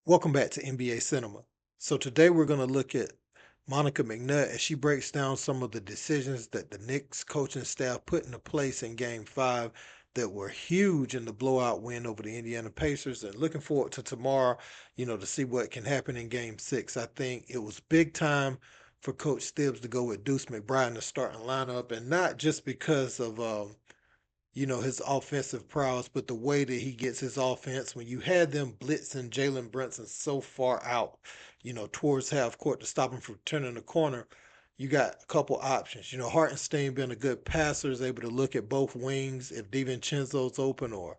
Welcome back to NBA Cinema. So today we're going to look at Monica McNutt as she breaks down some of the decisions that the Knicks coaching staff put into place in Game 5 that were huge in the blowout win over the Indiana Pacers, and looking forward to tomorrow, to see what can happen in Game 6. I think it was big time for Coach Stibbs to go with Deuce McBride in the starting lineup, and not just because of his offensive prowess, but the way that he gets his offense. When you had them blitzing Jalen Brunson so far out, towards half court to stop him from turning the corner, you got a couple options. Hartenstein being a good passer is able to look at both wings if DiVincenzo's open, or,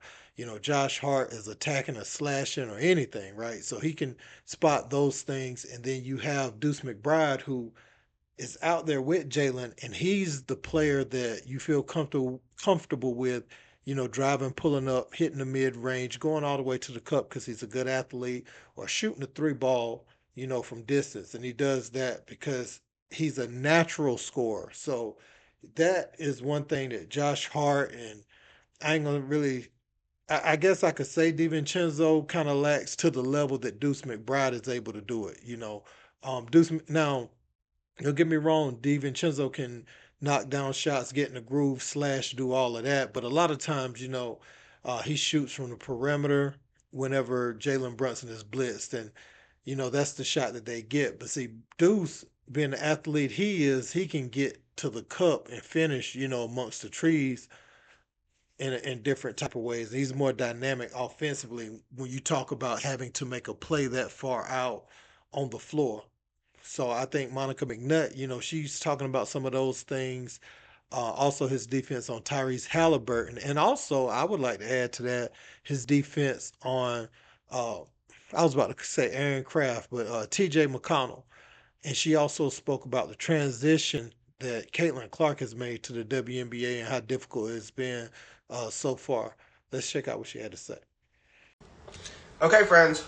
Josh Hart is attacking or slashing or anything, right? So he can spot those things. And then you have Deuce McBride, who is out there with Jalen, and he's the player that you feel comfortable with, driving, pulling up, hitting the mid range, going all the way to the cup because he's a good athlete, or shooting the three ball, from distance. And he does that because he's a natural scorer. So that is one thing that Josh Hart and I ain't gonna really. I guess I could say DiVincenzo kind of lacks to the level that Deuce McBride is able to do it. Deuce now, don't get me wrong, DiVincenzo can knock down shots, get in the groove, slash, do all of that. But a lot of times, he shoots from the perimeter whenever Jalen Brunson is blitzed. And, that's the shot that they get. But see, Deuce, being the athlete he is, he can get to the cup and finish, amongst the trees in different type of ways. He's more dynamic offensively when you talk about having to make a play that far out on the floor. So I think Monica McNutt, she's talking about some of those things. Also, his defense on Tyrese Haliburton. And also, I would like to add to that his defense on, I was about to say Aaron Craft, but TJ McConnell. And she also spoke about the transition that Caitlin Clark has made to the WNBA and how difficult it's been so far. Let's check out what she had to say. Okay, friends.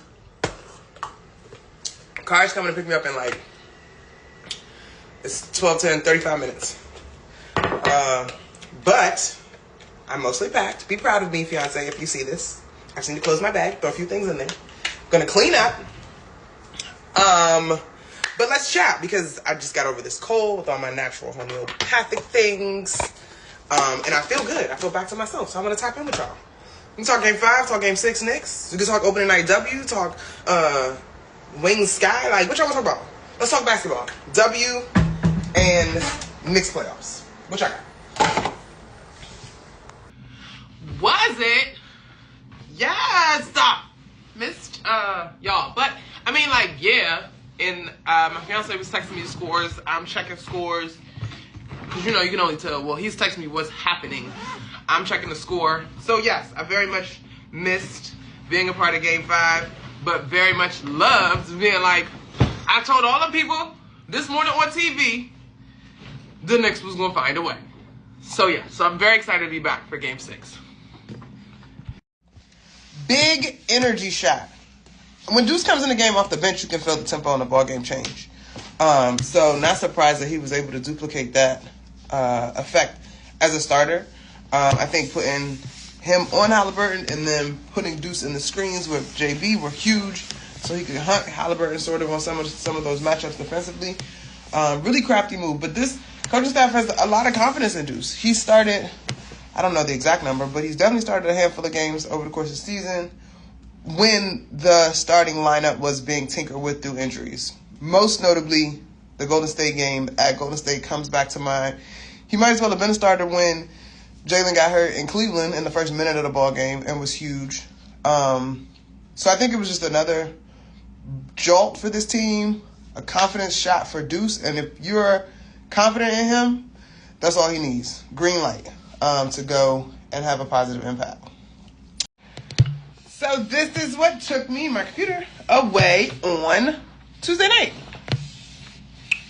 Car's coming to pick me up in it's 12:10, 35 minutes. But I'm mostly packed. Be proud of me, fiance, if you see this. I just need to close my bag, throw a few things in there. Gonna clean up. But let's chat because I just got over this cold with all my natural homeopathic things. And I feel good. I feel back to myself. So I'm gonna tap in with y'all. We can talk Game 5, talk Game 6 Knicks. We can talk opening night W, talk Wing Sky. What y'all want to talk about? Let's talk basketball. W and Knicks playoffs. What y'all got? Was it? Yeah, stop. Missed y'all. But I mean, yeah. And my fiance was texting me the scores. I'm checking scores. Because you can only tell. Well, he's texting me what's happening. I'm checking the score. So yes, I very much missed being a part of Game 5. But very much loved being I told all the people this morning on TV, the Knicks was going to find a way. So yeah, so I'm very excited to be back for Game 6. Big energy shot. When Deuce comes in the game off the bench, you can feel the tempo in the ball game change. So not surprised that he was able to duplicate that effect as a starter. I think putting him on Haliburton and then putting Deuce in the screens with JB were huge, so he could hunt Haliburton sort of on some of those matchups defensively. Really crafty move, but this coaching staff has a lot of confidence in Deuce. He started, I don't know the exact number, but he's definitely started a handful of games over the course of the season when the starting lineup was being tinkered with through injuries. Most notably, the Golden State game at Golden State comes back to mind. He might as well have been a starter when Jalen got hurt in Cleveland in the first minute of the ball game and was huge. So I think it was just another jolt for this team, a confidence shot for Deuce. And if you're confident in him, that's all he needs. Green light to go and have a positive impact. So this is what took me, my computer, away on Tuesday night.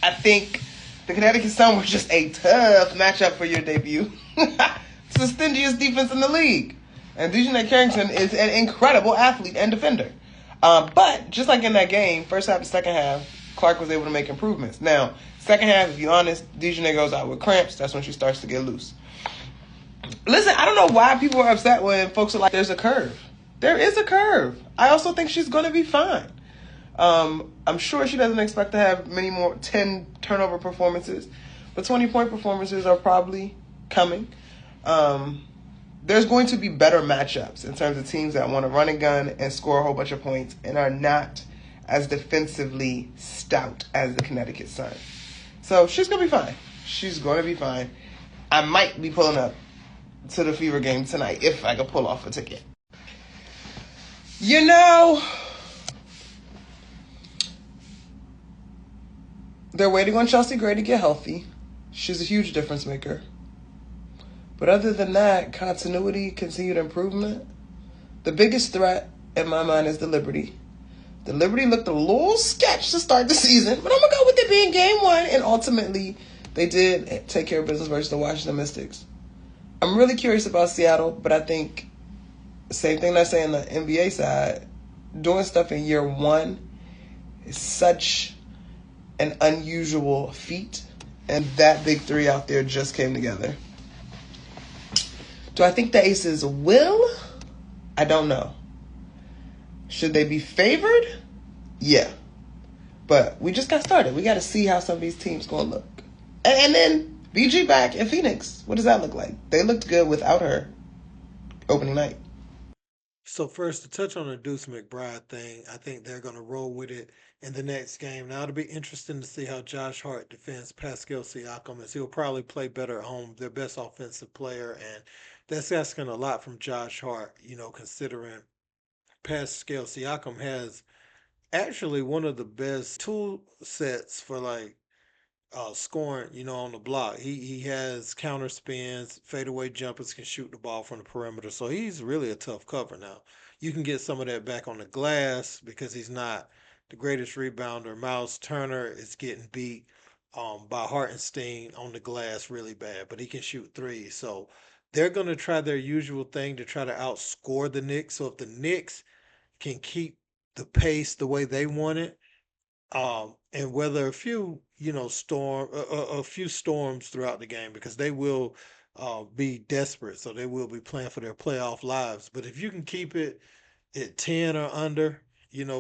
I think the Connecticut Sun was just a tough matchup for your debut. It's the stingiest defense in the league. And DeJounte Carrington is an incredible athlete and defender. But just like in that game, first half and second half, Clark was able to make improvements. Now, second half, if you're honest, DeJounte goes out with cramps. That's when she starts to get loose. Listen, I don't know why people are upset when folks are like, there's a curve. There is a curve. I also think she's going to be fine. I'm sure she doesn't expect to have many more 10 turnover performances, but 20-point performances are probably coming. There's going to be better matchups in terms of teams that want to run and gun and score a whole bunch of points and are not as defensively stout as the Connecticut Sun. So she's going to be fine. She's going to be fine. I might be pulling up to the Fever game tonight if I could pull off a ticket. You know, they're waiting on Chelsea Gray to get healthy. She's a huge difference maker. But other than that, continuity, continued improvement. The biggest threat in my mind is the Liberty. The Liberty looked a little sketch to start the season, but I'm going to go with it being game one. And ultimately, they did take care of business versus the Washington Mystics. I'm really curious about Seattle, but I think the same thing I say on the NBA side, doing stuff in year one is such an unusual feat. And that big three out there just came together. Do I think the Aces will? I don't know. Should they be favored? Yeah. But we just got started. We got to see how some of these teams going to look. And then BG back in Phoenix. What does that look like? They looked good without her opening night. So first, to touch on the Deuce McBride thing, I think they're going to roll with it in the next game. Now, it'll be interesting to see how Josh Hart defends Pascal Siakam, as he'll probably play better at home, their best offensive player, and that's asking a lot from Josh Hart, considering Pascal Siakam has actually one of the best tool sets for scoring, on the block. He has counter spins, fadeaway jumpers, can shoot the ball from the perimeter. So he's really a tough cover now. You can get some of that back on the glass because he's not the greatest rebounder. Miles Turner is getting beat by Hartenstein on the glass really bad, but he can shoot threes. So they're going to try their usual thing to try to outscore the Knicks. So if the Knicks can keep the pace the way they want it, and weather a few, a few storms throughout the game because they will be desperate, so they will be playing for their playoff lives. But if you can keep it at 10 or under,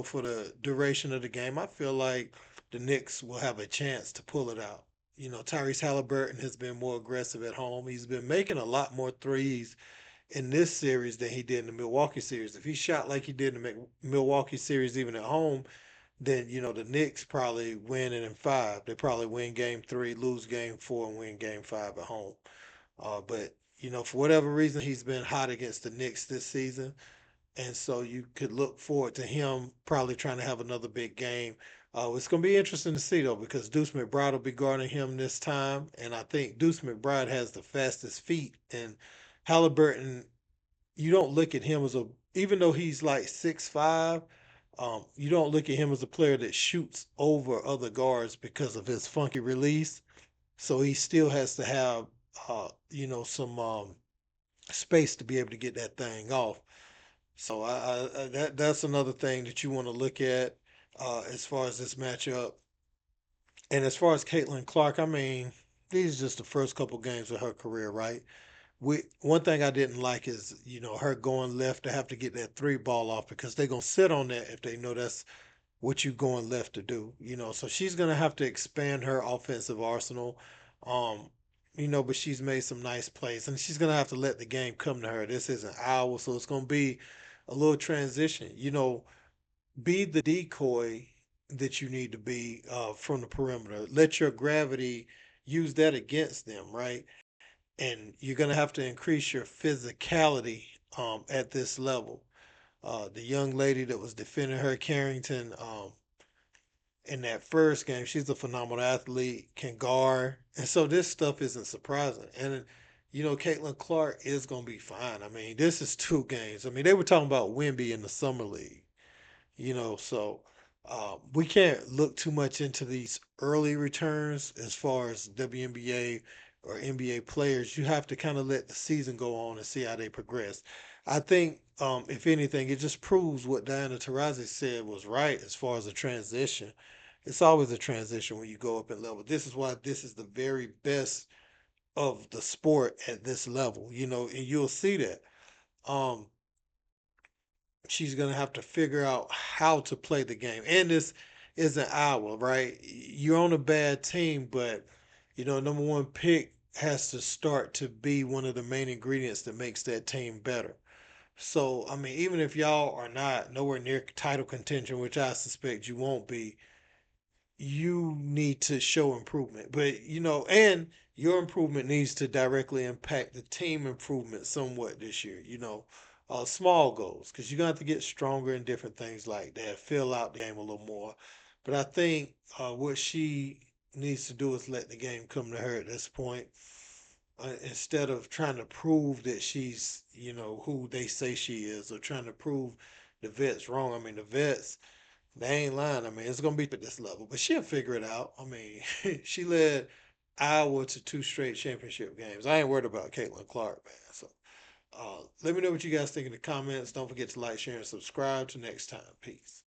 for the duration of the game, I feel like the Knicks will have a chance to pull it out. Tyrese Haliburton has been more aggressive at home. He's been making a lot more threes in this series than he did in the Milwaukee series. If he shot like he did in the Milwaukee series, even at home, then the Knicks probably win it in five. They probably win game three, lose game four, and win game five at home. But for whatever reason, he's been hot against the Knicks this season, and so you could look forward to him probably trying to have another big game. It's going to be interesting to see though because Deuce McBride will be guarding him this time, and I think Deuce McBride has the fastest feet, and Halliburton, you don't look at him as even though he's like 6'5", you don't look at him as a player that shoots over other guards because of his funky release. So he still has to have, some space to be able to get that thing off. So that's another thing that you want to look at as far as this matchup. And as far as Caitlin Clark, I mean, these are just the first couple games of her career, right? One thing I didn't like is her going left to have to get that three ball off because they're gonna sit on that if they know that's what you going left to do. So she's gonna have to expand her offensive arsenal. Um, but she's made some nice plays and she's gonna have to let the game come to her. This isn't ours, so it's gonna be a little transition. Be the decoy that you need to be from the perimeter. Let your gravity use that against them, right? And you're going to have to increase your physicality at this level. The young lady that was defending her, Carrington, in that first game, she's a phenomenal athlete, can guard. And so this stuff isn't surprising. And, Caitlin Clark is going to be fine. I mean, this is 2 games. I mean, they were talking about Wemby in the Summer League. So we can't look too much into these early returns as far as WNBA or NBA players. You have to kind of let the season go on and see how they progress. I think, if anything, it just proves what Diana Taurasi said was right as far as a transition. It's always a transition when you go up in level. This is why this is the very best of the sport at this level, and you'll see that. Um, she's gonna have to figure out how to play the game. And this isn't Iowa, right? You're on a bad team, but number one pick has to start to be one of the main ingredients that makes that team better. So, I mean, even if y'all are not nowhere near title contention, which I suspect you won't be, you need to show improvement. But, and your improvement needs to directly impact the team improvement somewhat this year, small goals, because you're going to have to get stronger in different things like that, fill out the game a little more. But I think what she needs to do is let the game come to her at this point. Instead of trying to prove that she's, who they say she is, or trying to prove the vets wrong. I mean, the vets, they ain't lying. I mean, it's gonna be at this level, but she'll figure it out. I mean, she led Iowa to two straight championship games. I ain't worried about Caitlin Clark, man. So, let me know what you guys think in the comments. Don't forget to like, share, and subscribe. Till next time, peace.